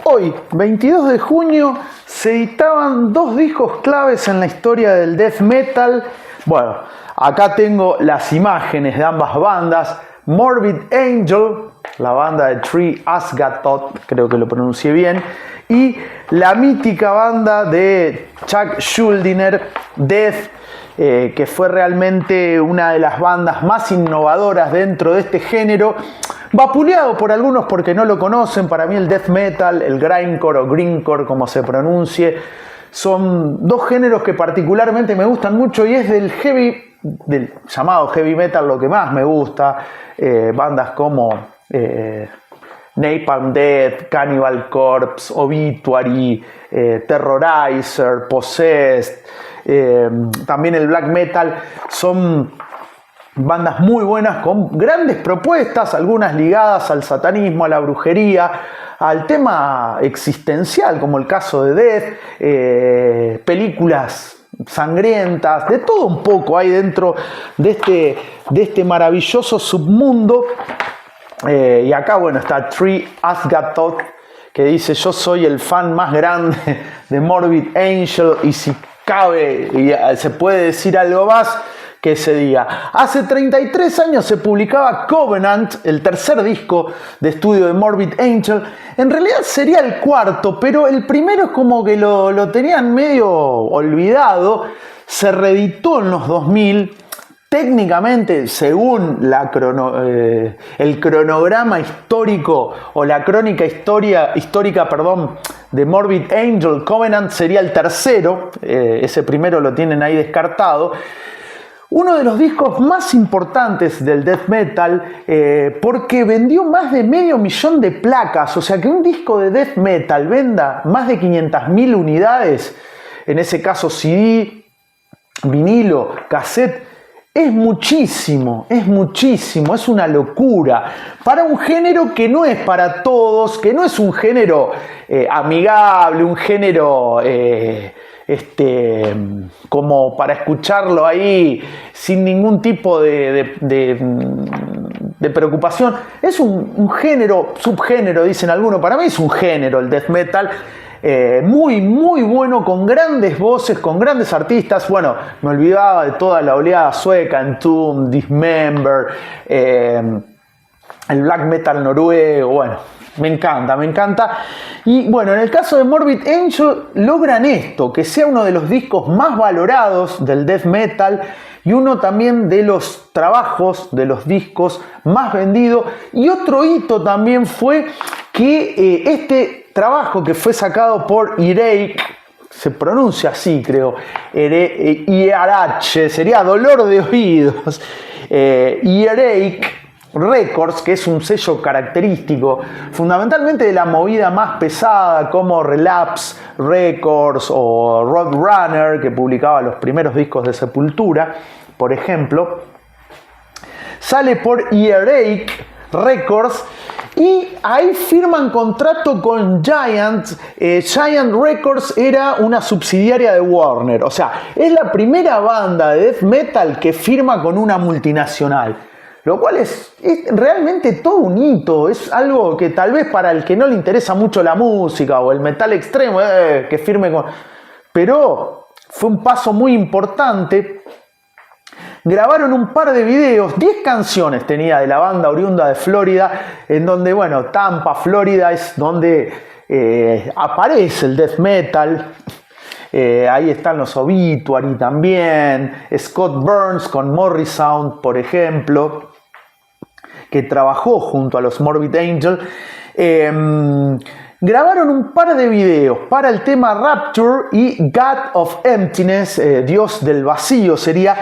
Hoy, 22 de junio, se editaban dos discos claves en la historia del death metal. Bueno, acá tengo las imágenes de ambas bandas. Morbid Angel, la banda de Tree Asgatoth, creo que lo pronuncié bien, y la mítica banda de Chuck Schuldiner, Death, que fue realmente una de las bandas más innovadoras dentro de este género, vapuleado por algunos porque no lo conocen. Para mí el death metal, el grindcore o greencore como se pronuncie, son dos géneros que particularmente me gustan mucho, y es del llamado heavy metal lo que más me gusta. Bandas como Napalm Death, Cannibal Corpse, Obituary, Terrorizer, Possessed, también el black metal, son bandas muy buenas con grandes propuestas, algunas ligadas al satanismo, a la brujería, al tema existencial, como el caso de Death, películas sangrientas, de todo un poco hay dentro de este maravilloso submundo. Y acá, bueno, está Tree Asgatoth, que dice: yo soy el fan más grande de Morbid Angel, y si cabe y se puede decir algo más, que se diga. Hace 33 años se publicaba Covenant, el tercer disco de estudio de Morbid Angel. En realidad sería el cuarto, pero el primero es como que lo tenían medio olvidado. Se reeditó en los 2000. Técnicamente, según el cronograma histórico o la crónica histórica de Morbid Angel, Covenant sería el tercero. Ese primero lo tienen ahí descartado. Uno de los discos más importantes del death metal, porque vendió más de 500.000 de placas. O sea, que un disco de death metal venda más de 500.000 unidades, en ese caso CD, vinilo, cassette, es muchísimo, es una locura para un género que no es para todos, que no es un género amigable, un género como para escucharlo ahí sin ningún tipo de preocupación. Es un género, subgénero dicen algunos. Para mí es un género el death metal. Muy bueno, con grandes voces, con grandes artistas. Bueno, me olvidaba de toda la oleada sueca, Entombed, Dismember, el black metal noruego. Bueno, me encanta. Y bueno, en el caso de Morbid Angel logran esto, que sea uno de los discos más valorados del death metal y uno también de los trabajos, de los discos más vendidos. Y otro hito también fue que este trabajo, que fue sacado por Earache, se pronuncia así creo, Earache, sería dolor de oídos, Earache Records, que es un sello característico fundamentalmente de la movida más pesada, como Relapse Records o Roadrunner, que publicaba los primeros discos de Sepultura, por ejemplo. Sale por Earache Records y ahí firman contrato con Giant. Giant Records era una subsidiaria de Warner. O sea, es la primera banda de death metal que firma con una multinacional. Lo cual es realmente todo un hito. Es algo que tal vez para el que no le interesa mucho la música o el metal extremo, que firme con... Pero fue un paso muy importante. Grabaron un par de videos, 10 canciones tenía de la banda oriunda de Florida, en donde, bueno, Tampa, Florida, es donde aparece el death metal. Ahí están los Obituary también, Scott Burns con Morrisound, por ejemplo, que trabajó junto a los Morbid Angel. Grabaron un par de videos para el tema Rapture y God of Emptiness, Dios del vacío sería.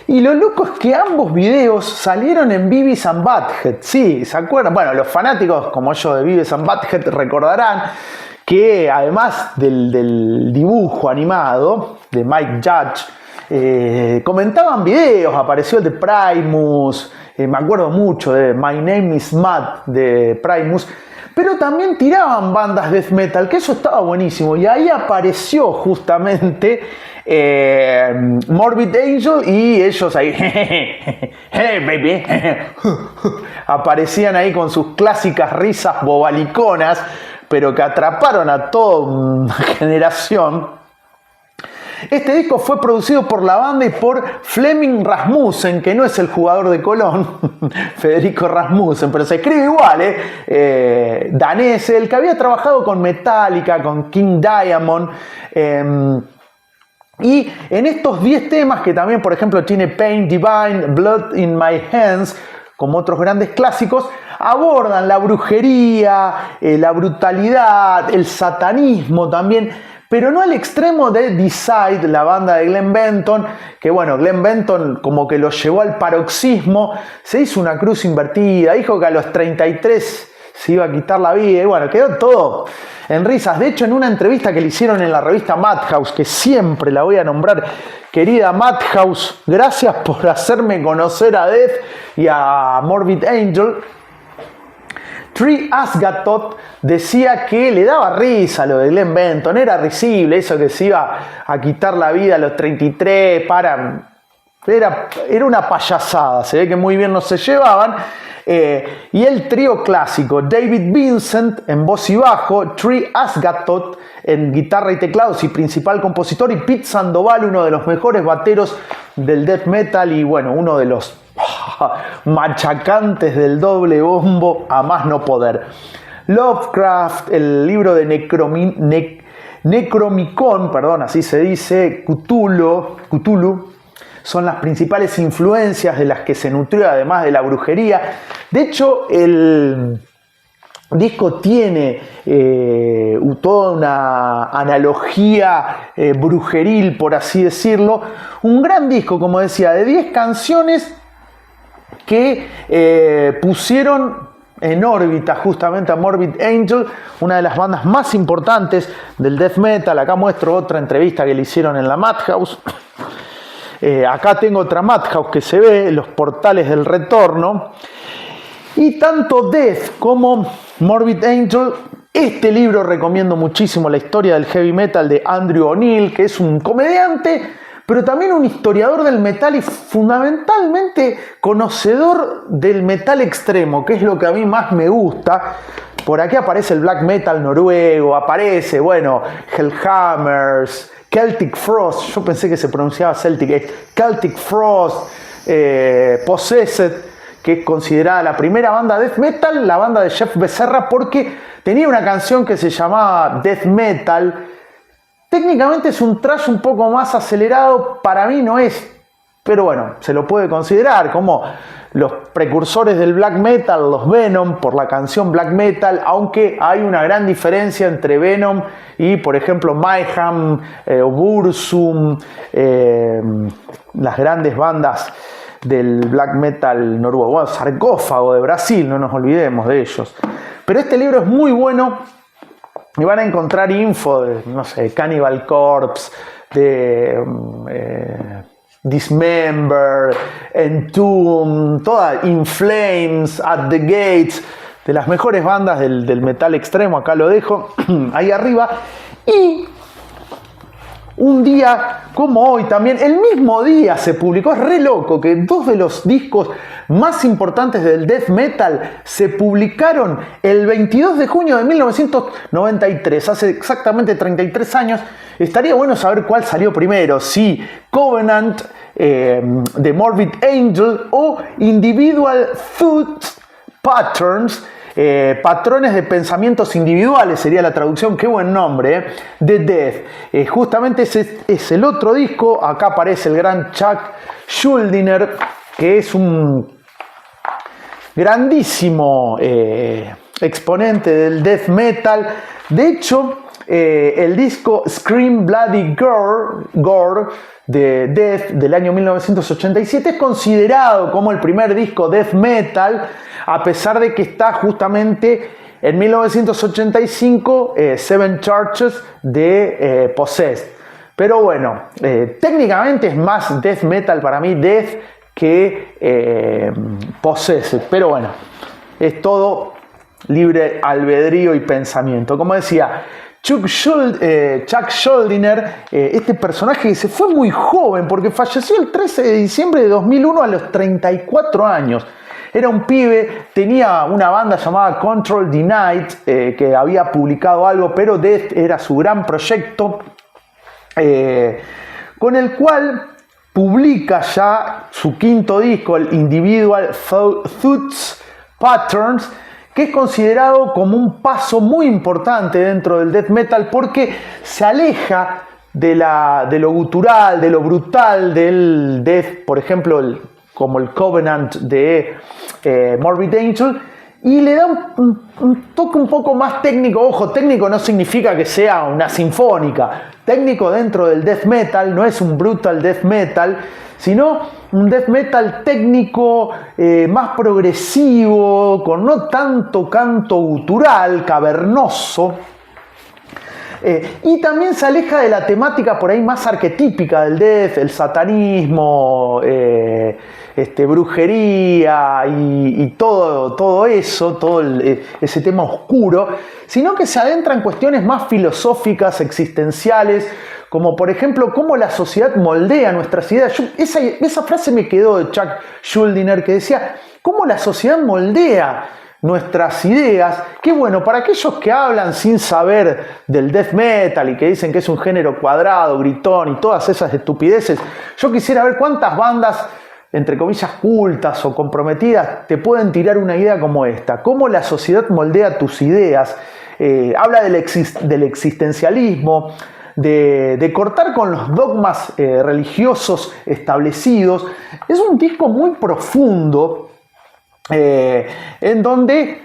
Y lo loco es que ambos videos salieron en Beavis and Butthead. Sí, ¿se acuerdan? Bueno, los fanáticos como yo de Beavis and Butthead recordarán que además del dibujo animado de Mike Judge, comentaban videos. Apareció el de Primus, me acuerdo mucho de My Name is Matt de Primus. Pero también tiraban bandas death metal, que eso estaba buenísimo. Y ahí apareció justamente Morbid Angel, y ellos ahí hey baby aparecían ahí con sus clásicas risas bobaliconas, pero que atraparon a toda una generación. Este disco fue producido por la banda y por Flemming Rasmussen, que no es el jugador de Colón, Federico Rasmussen, pero se escribe igual, danés, el que había trabajado con Metallica, con King Diamond. Y en estos 10 temas, que también, por ejemplo, tiene Pain Divine, Blood in My Hands, como otros grandes clásicos, abordan la brujería, la brutalidad, el satanismo también, pero no al extremo de Decide, la banda de Glenn Benton, que bueno, Glenn Benton como que lo llevó al paroxismo, se hizo una cruz invertida, dijo que a los 33 se iba a quitar la vida, y bueno, quedó todo en risas. De hecho, en una entrevista que le hicieron en la revista Madhouse, que siempre la voy a nombrar, querida Madhouse, gracias por hacerme conocer a Death y a Morbid Angel, Tree Asgathoth decía que le daba risa lo de Glenn Benton, era risible eso que se iba a quitar la vida a los 33, era una payasada, se ve que muy bien no se llevaban. Y el trío clásico, David Vincent en voz y bajo, Tree Asgathoth en guitarra y teclados y principal compositor, y Pete Sandoval, uno de los mejores bateros del death metal y bueno, uno de los machacantes del doble bombo a más no poder. Lovecraft, el libro de Necromicon, perdón, así se dice, Cthulhu, son las principales influencias de las que se nutrió, además de la brujería. De hecho, el disco tiene toda una analogía brujeril, por así decirlo. Un gran disco, como decía, de 10 canciones que pusieron en órbita justamente a Morbid Angel, una de las bandas más importantes del death metal. Acá muestro otra entrevista que le hicieron en la Madhouse. Acá tengo otra Madhouse que se ve, los portales del retorno. Y tanto Death como Morbid Angel, este libro recomiendo muchísimo, la historia del heavy metal de Andrew O'Neill, que es un comediante, pero también un historiador del metal y fundamentalmente conocedor del metal extremo, que es lo que a mí más me gusta. Por aquí aparece el black metal noruego, aparece, bueno, Hellhammers, Celtic Frost, yo pensé que se pronunciaba Celtic, Celtic Frost, Possessed, que es considerada la primera banda death metal, la banda de Jeff Becerra, porque tenía una canción que se llamaba Death Metal. Técnicamente es un thrash un poco más acelerado, para mí no es, pero bueno, se lo puede considerar como los precursores del black metal, los Venom, por la canción Black Metal, aunque hay una gran diferencia entre Venom y, por ejemplo, Mayhem, Burzum, las grandes bandas del black metal noruego. Bueno, Sarcófago de Brasil, no nos olvidemos de ellos. Pero este libro es muy bueno y van a encontrar info de, no sé, Cannibal Corpse, de Dismember, Entomb, toda In Flames, At the Gates, de las mejores bandas del metal extremo. Acá lo dejo, ahí arriba. Y un día como hoy también, el mismo día se publicó, es re loco que dos de los discos más importantes del death metal se publicaron el 22 de junio de 1993, hace exactamente 33 años. Estaría bueno saber cuál salió primero, si Covenant de Morbid Angel o Individual Thought Patterns, patrones de pensamientos individuales sería la traducción, qué buen nombre, de Death. Justamente ese es el otro disco. Acá aparece el gran Chuck Schuldiner, que es un grandísimo exponente del death metal. De hecho, el disco Scream Bloody Gore de Death del año 1987 es considerado como el primer disco death metal, a pesar de que está justamente en 1985 Seven Churches de Possessed. Pero bueno, técnicamente es más death metal para mí Death que Possessed. Pero bueno, es todo libre albedrío y pensamiento. Como decía, Chuck Schuldiner, este personaje que se fue muy joven porque falleció el 13 de diciembre de 2001 a los 34 años. Era un pibe, tenía una banda llamada Control Denied, que había publicado algo, pero Death era su gran proyecto, con el cual publica ya su quinto disco, el Individual Thoughts Patterns, que es considerado como un paso muy importante dentro del death metal porque se aleja de lo gutural, de lo brutal del death, por ejemplo, como el Covenant de Morbid Angel, y le da un toque un poco más técnico. Ojo, técnico no significa que sea una sinfónica. Técnico dentro del death metal no es un brutal death metal, sino un death metal técnico, más progresivo, con no tanto canto gutural, cavernoso. Y también se aleja de la temática por ahí más arquetípica del death, el satanismo, brujería y todo eso, ese tema oscuro, sino que se adentra en cuestiones más filosóficas, existenciales, como por ejemplo cómo la sociedad moldea nuestras ideas. Esa frase me quedó de Chuck Schuldiner, que decía, cómo la sociedad moldea nuestras ideas, que bueno, para aquellos que hablan sin saber del death metal y que dicen que es un género cuadrado, gritón y todas esas estupideces, yo quisiera ver cuántas bandas, entre comillas, cultas o comprometidas, te pueden tirar una idea como esta. Cómo la sociedad moldea tus ideas, habla del existencialismo, de cortar con los dogmas religiosos establecidos. Es un disco muy profundo, en donde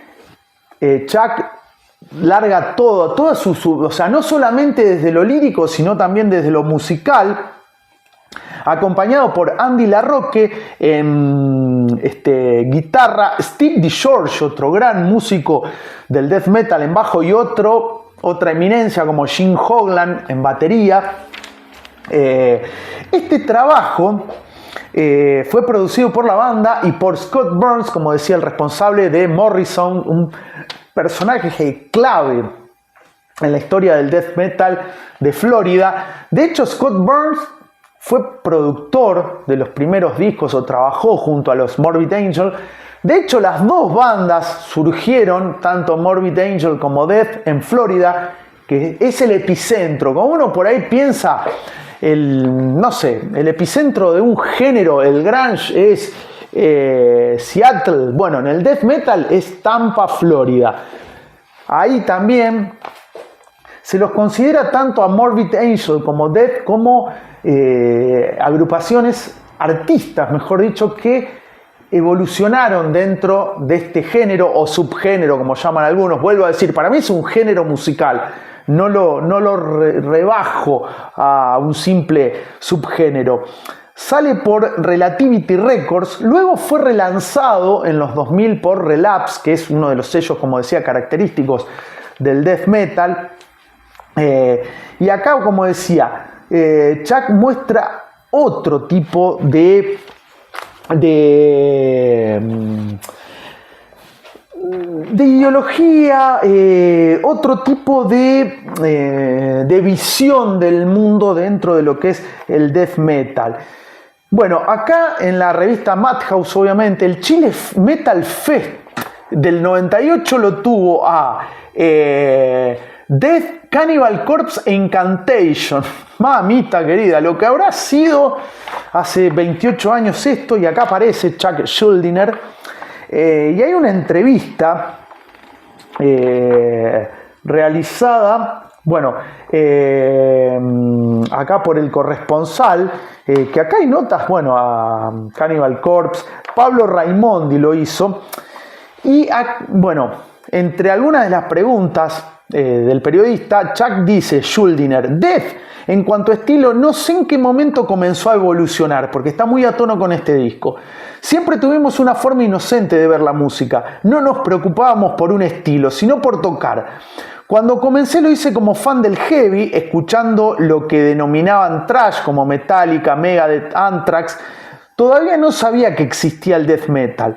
Chuck larga toda su, o sea, no solamente desde lo lírico, sino también desde lo musical, acompañado por Andy LaRocque en guitarra, Steve DiGiorgio, otro gran músico del death metal, en bajo, y otra eminencia como Jim Hoglan en batería. Este trabajo fue producido por la banda y por Scott Burns, como decía el responsable de Morrison, un personaje clave en la historia del death metal de Florida. De hecho, Scott Burns fue productor de los primeros discos o trabajó junto a los Morbid Angel. De hecho, las dos bandas surgieron, tanto Morbid Angel como Death, en Florida, que es el epicentro. Como uno por ahí piensa, el epicentro de un género, el grunge, es Seattle. Bueno, en el death metal es Tampa, Florida. Ahí también se los considera tanto a Morbid Angel como Death como agrupaciones, artistas, mejor dicho, que evolucionaron dentro de este género o subgénero, como llaman algunos. Vuelvo a decir, para mí es un género musical. No lo rebajo a un simple subgénero. Sale por Relativity Records, luego fue relanzado en los 2000 por Relapse, que es uno de los sellos, como decía, característicos del death metal. Y acá, como decía, Chuck muestra otro tipo de ideología, otro tipo de visión del mundo dentro de lo que es el death metal. Bueno, acá en la revista Madhouse, obviamente, el Chile Metal Fest del 98 lo tuvo a Death, Cannibal Corpse e Incantation. Mamita querida, lo que habrá sido hace 28 años esto, y acá aparece Chuck Schuldiner. Y hay una entrevista realizada, bueno, acá por el corresponsal, que acá hay notas, bueno, a Cannibal Corpse, Pablo Raimondi lo hizo, y bueno, entre algunas de las preguntas del periodista, Chuck dice, Schuldiner, Death, en cuanto a estilo, no sé en qué momento comenzó a evolucionar, porque está muy a tono con este disco. Siempre tuvimos una forma inocente de ver la música. No nos preocupábamos por un estilo, sino por tocar. Cuando comencé lo hice como fan del heavy, escuchando lo que denominaban thrash, como Metallica, Megadeth, Anthrax. Todavía no sabía que existía el death metal.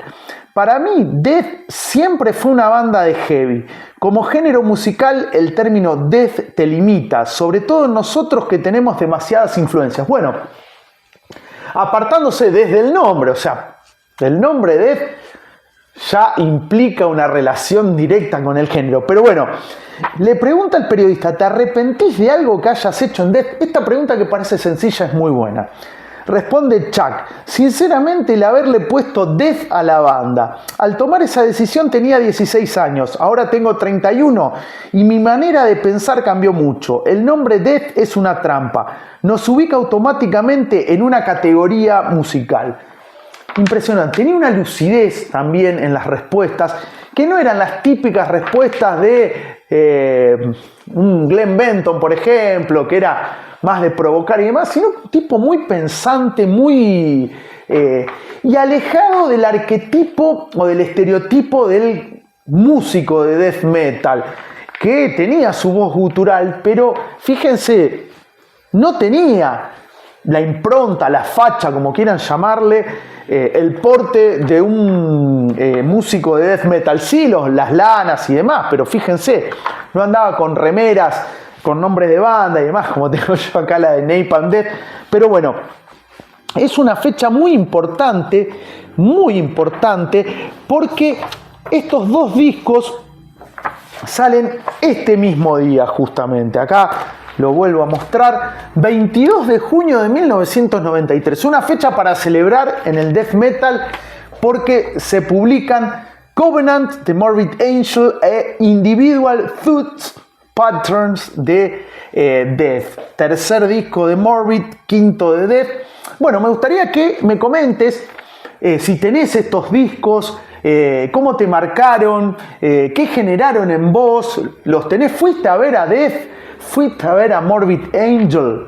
Para mí, Death siempre fue una banda de heavy. Como género musical, el término death te limita, sobre todo nosotros que tenemos demasiadas influencias. Bueno, apartándose desde el nombre, o sea, del nombre Death, ya implica una relación directa con el género. Pero bueno, le pregunta al periodista, ¿te arrepentís de algo que hayas hecho en Death? Esta pregunta, que parece sencilla, es muy buena. Responde Chuck: sinceramente, el haberle puesto Death a la banda. Al tomar esa decisión tenía 16 años, ahora tengo 31 y mi manera de pensar cambió mucho. El nombre Death es una trampa, nos ubica automáticamente en una categoría musical. Impresionante, tenía una lucidez también en las respuestas, que no eran las típicas respuestas de un Glenn Benton, por ejemplo, que era más de provocar y demás, sino un tipo muy pensante, muy y alejado del arquetipo o del estereotipo del músico de death metal, que tenía su voz gutural, pero fíjense, no tenía la impronta, la facha, como quieran llamarle, el porte de un músico de death metal. Sí, las lanas y demás, pero fíjense, no andaba con remeras con nombres de banda y demás, como tengo yo acá la de Napalm Death. Pero bueno, es una fecha muy importante, porque estos dos discos salen este mismo día justamente. Acá lo vuelvo a mostrar, 22 de junio de 1993, una fecha para celebrar en el death metal, porque se publican Covenant de Morbid Angel e Individual Thoughts Patterns de Death, tercer disco de Morbid, quinto de Death. Bueno, me gustaría que me comentes si tenés estos discos, cómo te marcaron, qué generaron en vos, los tenés, fuiste a ver a Death, fuiste a ver a Morbid Angel.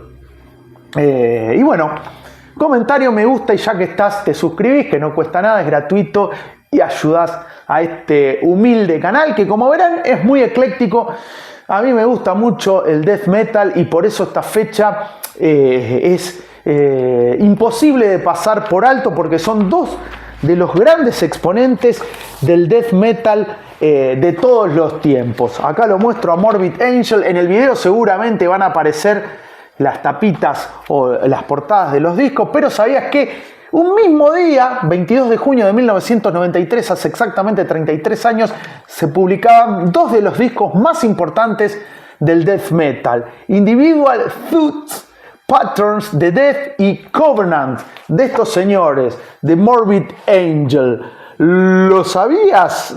Y bueno, comentario, me gusta, y ya que estás, te suscribís, que no cuesta nada, es gratuito, y ayudás a este humilde canal, que como verán es muy ecléctico. A mí me gusta mucho el death metal y por eso esta fecha es imposible de pasar por alto, porque son dos de los grandes exponentes del death metal de todos los tiempos. Acá lo muestro a Morbid Angel. En el video seguramente van a aparecer las tapitas o las portadas de los discos, pero ¿sabías que un mismo día, 22 de junio de 1993, hace exactamente 33 años, se publicaban dos de los discos más importantes del death metal: Individual Thoughts Patterns de Death y Covenant de estos señores, de Morbid Angel? ¿Lo sabías?